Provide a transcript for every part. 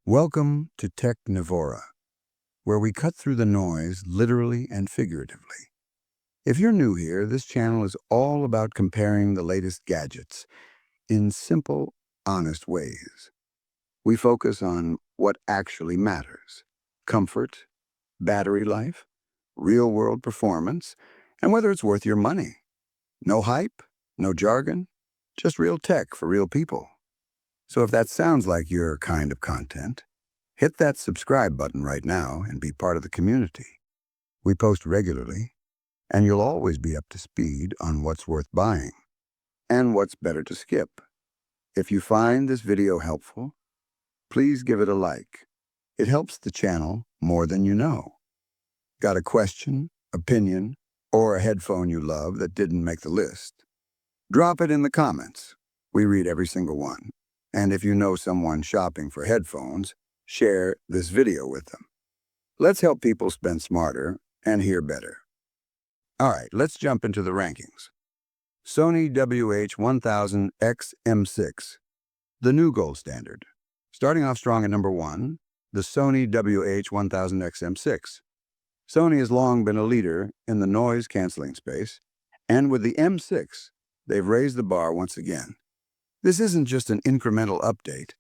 Welcome to Technivora, where we cut through the noise literally and figuratively. If you're new here, this channel is all about comparing the latest gadgets in simple, honest ways. We focus on what actually matters: comfort, battery life, real-world performance, and whether it's worth your money. No hype, no jargon, just real tech for real people. So if that sounds like your kind of content, hit that subscribe button right now and be part of the community. We post regularly, and you'll always be up to speed on what's worth buying and what's better to skip. If you find this video helpful, please give it a like. It helps the channel more than you know. Got a question, opinion, or a headphone you love that didn't make the list? Drop it in the comments. We read every single one. And if you know someone shopping for headphones, share this video with them. Let's help people spend smarter and hear better. All right, let's jump into the rankings. Sony WH-1000X-M6, the new gold standard. Starting off strong at number 1, the Sony WH-1000X-M6. Sony has long been a leader in the noise-canceling space, and with the M6, they've raised the bar once again. This isn't just an incremental update.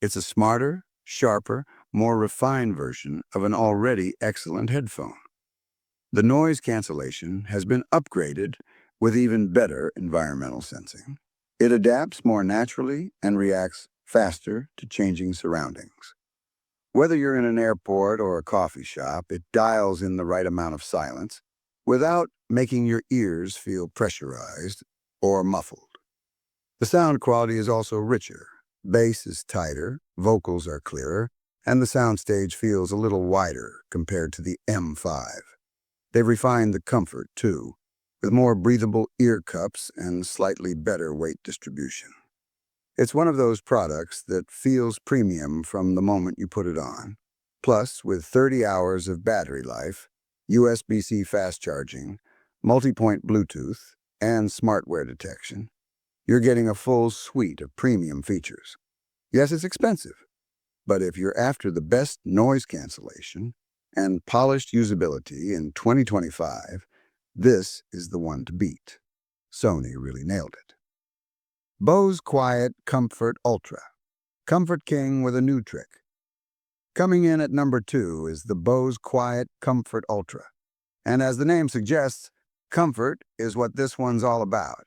It's a smarter, sharper, more refined version of an already excellent headphone. The noise cancellation has been upgraded with even better environmental sensing. It adapts more naturally and reacts faster to changing surroundings. Whether you're in an airport or a coffee shop, it dials in the right amount of silence without making your ears feel pressurized or muffled. The sound quality is also richer. Bass is tighter, vocals are clearer, and the soundstage feels a little wider compared to the M5. They've refined the comfort, too, with more breathable ear cups and slightly better weight distribution. It's one of those products that feels premium from the moment you put it on. Plus, with 30 hours of battery life, USB-C fast charging, multi-point Bluetooth, and smartwear detection, you're getting a full suite of premium features. Yes, it's expensive, but if you're after the best noise cancellation and polished usability in 2025, this is the one to beat. Sony really nailed it. Bose Quiet Comfort Ultra. Comfort King with a new trick. Coming in at number 2 is the Bose Quiet Comfort Ultra. And as the name suggests, comfort is what this one's all about.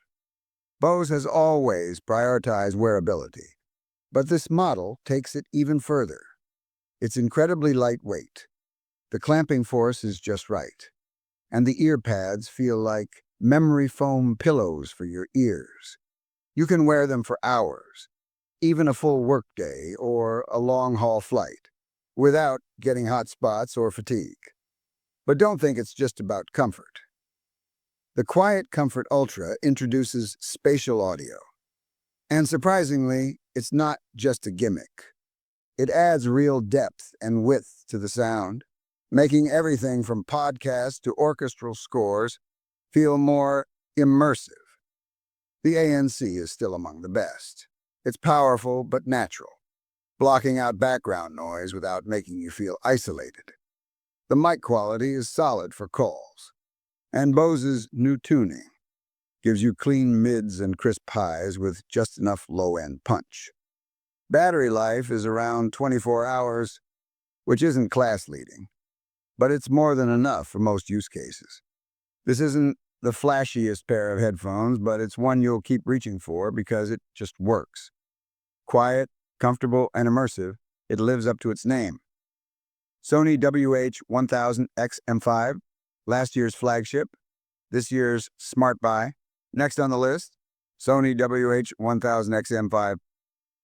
Bose has always prioritized wearability, but this model takes it even further. It's incredibly lightweight. The clamping force is just right, and the ear pads feel like memory foam pillows for your ears. You can wear them for hours, even a full workday or a long-haul flight, without getting hot spots or fatigue. But don't think it's just about comfort. The Quiet Comfort Ultra introduces spatial audio. And surprisingly, it's not just a gimmick. It adds real depth and width to the sound, making everything from podcasts to orchestral scores feel more immersive. The ANC is still among the best. It's powerful but natural, blocking out background noise without making you feel isolated. The mic quality is solid for calls. And Bose's new tuning gives you clean mids and crisp highs with just enough low-end punch. Battery life is around 24 hours, which isn't class-leading, but it's more than enough for most use cases. This isn't the flashiest pair of headphones, but it's one you'll keep reaching for because it just works. Quiet, comfortable, and immersive, it lives up to its name. Sony WH-1000X-M5, last year's flagship, this year's smart buy. Next on the list, Sony WH-1000X-M5.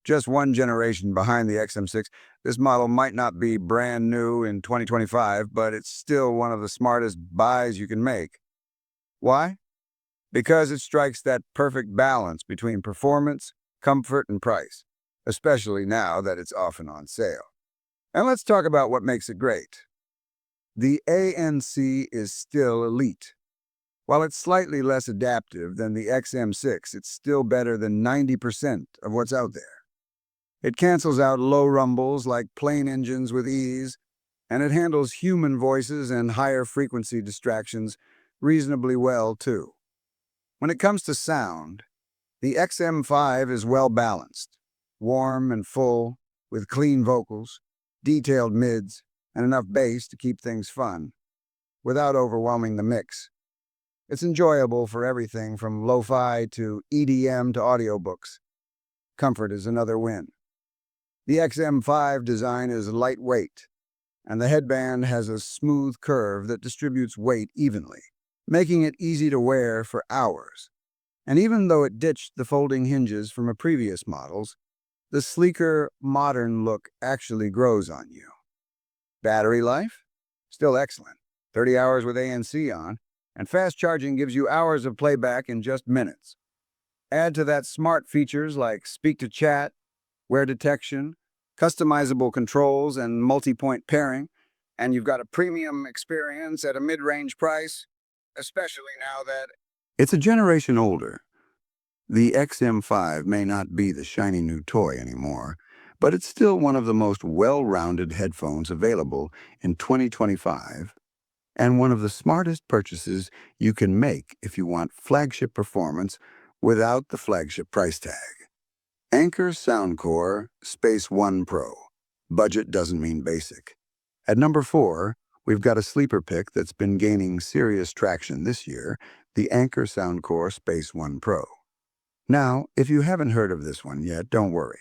Just one generation behind the XM6, this model might not be brand new in 2025, but it's still one of the smartest buys you can make. Why? Because it strikes that perfect balance between performance, comfort, and price, especially now that it's often on sale. And let's talk about what makes it great. The ANC is still elite. While it's slightly less adaptive than the XM6, it's still better than 90% of what's out there. It cancels out low rumbles like plane engines with ease, and it handles human voices and higher frequency distractions reasonably well, too. When it comes to sound, the XM5 is well balanced, warm and full, with clean vocals, detailed mids, and enough bass to keep things fun, without overwhelming the mix. It's enjoyable for everything from lo-fi to EDM to audiobooks. Comfort is another win. The XM5 design is lightweight, and the headband has a smooth curve that distributes weight evenly, making it easy to wear for hours. And even though it ditched the folding hinges from a previous models, the sleeker, modern look actually grows on you. Battery life? Still excellent. 30 hours with ANC on, and fast charging gives you hours of playback in just minutes. Add to that smart features like speak to chat, wear detection, customizable controls, and multi-point pairing, and you've got a premium experience at a mid-range price, especially now that it's a generation older. The XM5 may not be the shiny new toy anymore, but it's still one of the most well-rounded headphones available in 2025 and one of the smartest purchases you can make if you want flagship performance without the flagship price tag. Anker Soundcore Space One Pro. Budget doesn't mean basic. At number 4, we've got a sleeper pick that's been gaining serious traction this year, the Anker Soundcore Space One Pro. Now, if you haven't heard of this one yet, don't worry.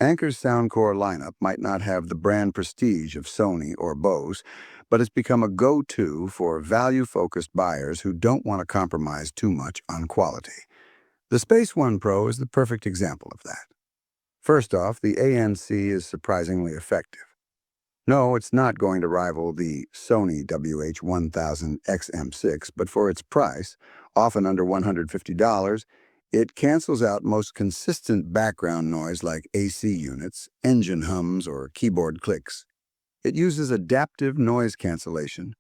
Anker's Soundcore lineup might not have the brand prestige of Sony or Bose, but it's become a go-to for value-focused buyers who don't want to compromise too much on quality. The Space One Pro is the perfect example of that. First off, the ANC is surprisingly effective. No, it's not going to rival the Sony WH-1000 XM6, but for its price, often under $150, it cancels out most consistent background noise like AC units, engine hums, or keyboard clicks. It uses adaptive noise cancellation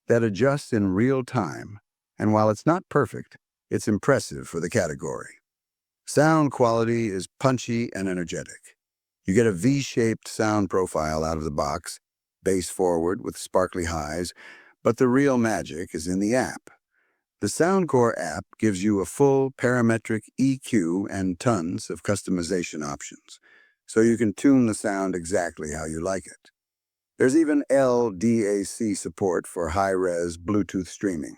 that adjusts in real time, and while it's not perfect, it's impressive for the category. Sound quality is punchy and energetic. You get a V-shaped sound profile out of the box, bass forward with sparkly highs, but the real magic is in the app. The Soundcore app gives you a full parametric EQ and tons of customization options, so you can tune the sound exactly how you like it. There's even LDAC support for high-res Bluetooth streaming.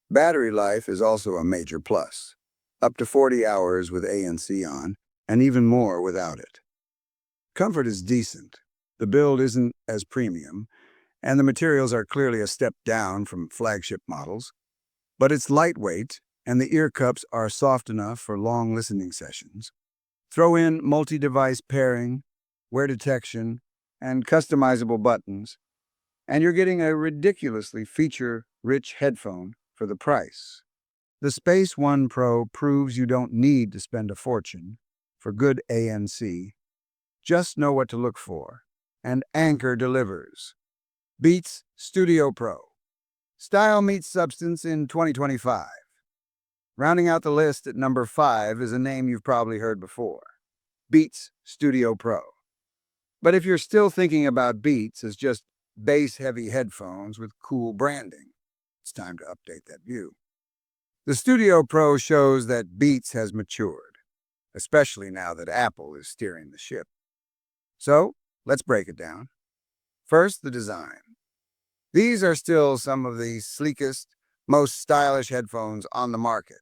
Battery life is also a major plus, up to 40 hours with ANC on, and even more without it. Comfort is decent. The build isn't as premium, and the materials are clearly a step down from flagship models. But it's lightweight, and the ear cups are soft enough for long listening sessions. Throw in multi-device pairing, wear detection, and customizable buttons, and you're getting a ridiculously feature-rich headphone for the price. The Space One Pro proves you don't need to spend a fortune for good ANC. Just know what to look for, and Anker delivers. Beats Studio Pro. Style meets substance in 2025. Rounding out the list at number 5 is a name you've probably heard before, Beats Studio Pro. But if you're still thinking about Beats as just bass-heavy headphones with cool branding, it's time to update that view. The Studio Pro shows that Beats has matured, especially now that Apple is steering the ship. So, let's break it down. First, the design. These are still some of the sleekest, most stylish headphones on the market.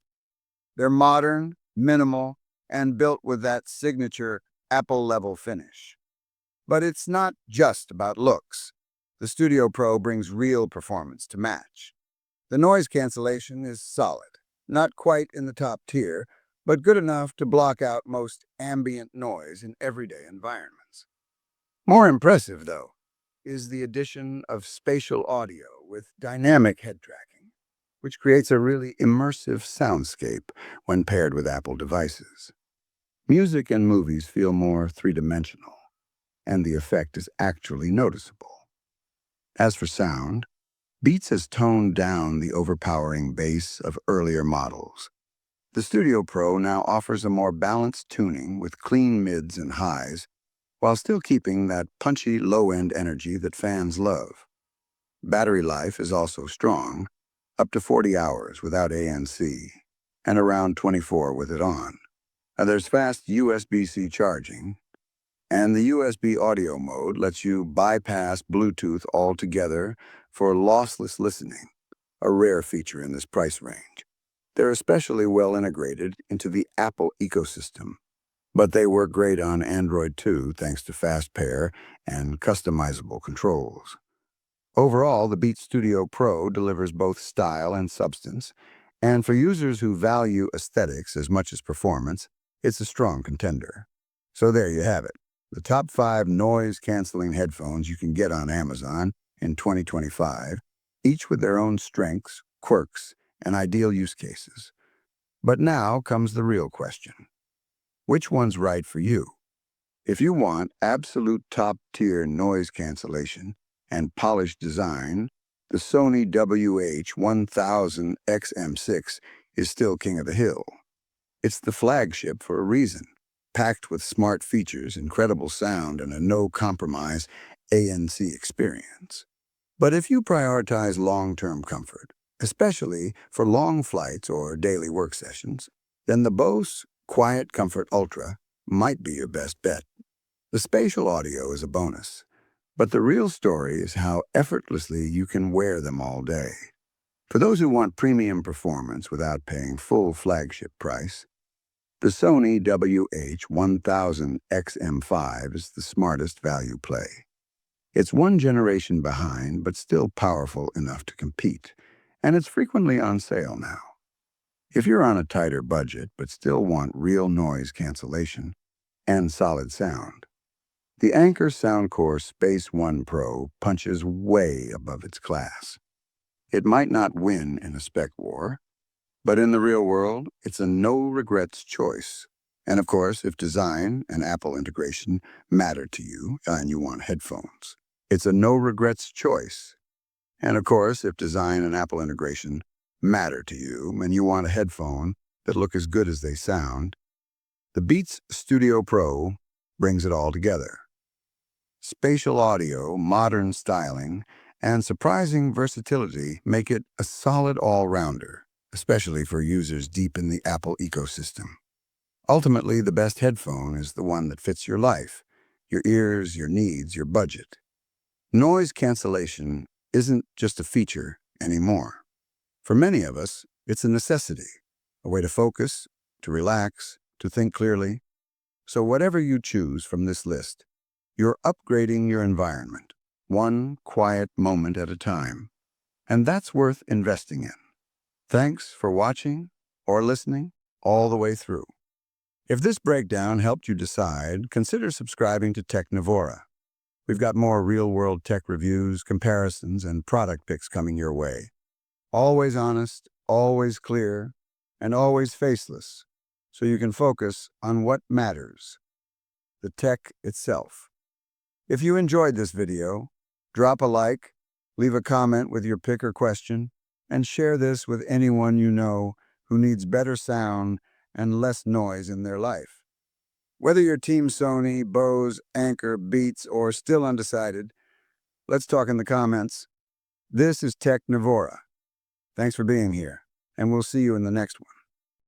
They're modern, minimal, and built with that signature Apple-level finish. But it's not just about looks. The Studio Pro brings real performance to match. The noise cancellation is solid, not quite in the top tier, but good enough to block out most ambient noise in everyday environments. More impressive, though, is the addition of spatial audio with dynamic head tracking, which creates a really immersive soundscape when paired with Apple devices. Music and movies feel more three-dimensional, and the effect is actually noticeable. As for sound, Beats has toned down the overpowering bass of earlier models. The Studio Pro now offers a more balanced tuning with clean mids and highs while still keeping that punchy low-end energy that fans love. Battery life is also strong, up to 40 hours without ANC, and around 24 with it on. Now, there's fast USB-C charging, and the USB audio mode lets you bypass Bluetooth altogether for lossless listening, a rare feature in this price range. They're especially well integrated into the Apple ecosystem, but they work great on Android too, thanks to fast pair and customizable controls. Overall, the Beats Studio Pro delivers both style and substance, and for users who value aesthetics as much as performance, it's a strong contender. So there you have it, the top 5 noise-canceling headphones you can get on Amazon in 2025, each with their own strengths, quirks, and ideal use cases. But now comes the real question. Which one's right for you? If you want absolute top-tier noise cancellation and polished design, the Sony WH-1000XM6 is still king of the hill. It's the flagship for a reason, packed with smart features, incredible sound, and a no-compromise ANC experience. But if you prioritize long-term comfort, especially for long flights or daily work sessions, then the Bose Quiet Comfort Ultra might be your best bet. The spatial audio is a bonus, but the real story is how effortlessly you can wear them all day. For those who want premium performance without paying full flagship price, the Sony WH-1000XM5 is the smartest value play. It's one generation behind, but still powerful enough to compete, and it's frequently on sale now. If you're on a tighter budget but still want real noise cancellation and solid sound, the Anker Soundcore Space One Pro punches way above its class. It might not win in a spec war, but in the real world, it's a no-regrets choice. And of course, if design and Apple integration matter to you and you want headphones, it's a no-regrets choice. And of course, if design and Apple integration matter to you and you want a headphone that look as good as they sound, the Beats Studio Pro brings it all together. Spatial audio, modern styling, and surprising versatility make it a solid all-rounder, especially for users deep in the Apple ecosystem. Ultimately, the best headphone is the one that fits your life, your ears, your needs, your budget. Noise cancellation isn't just a feature anymore. For many of us, it's a necessity, a way to focus, to relax, to think clearly. So whatever you choose from this list, you're upgrading your environment, one quiet moment at a time. And that's worth investing in. Thanks for watching or listening all the way through. If this breakdown helped you decide, consider subscribing to Technivora. We've got more real-world tech reviews, comparisons, and product picks coming your way. Always honest, always clear, and always faceless, so you can focus on what matters, the tech itself. If you enjoyed this video, drop a like, leave a comment with your pick or question, and share this with anyone you know who needs better sound and less noise in their life. Whether you're Team Sony, Bose, Anker, Beats, or still undecided, let's talk in the comments. This is Technivora. Thanks for being here, and we'll see you in the next one.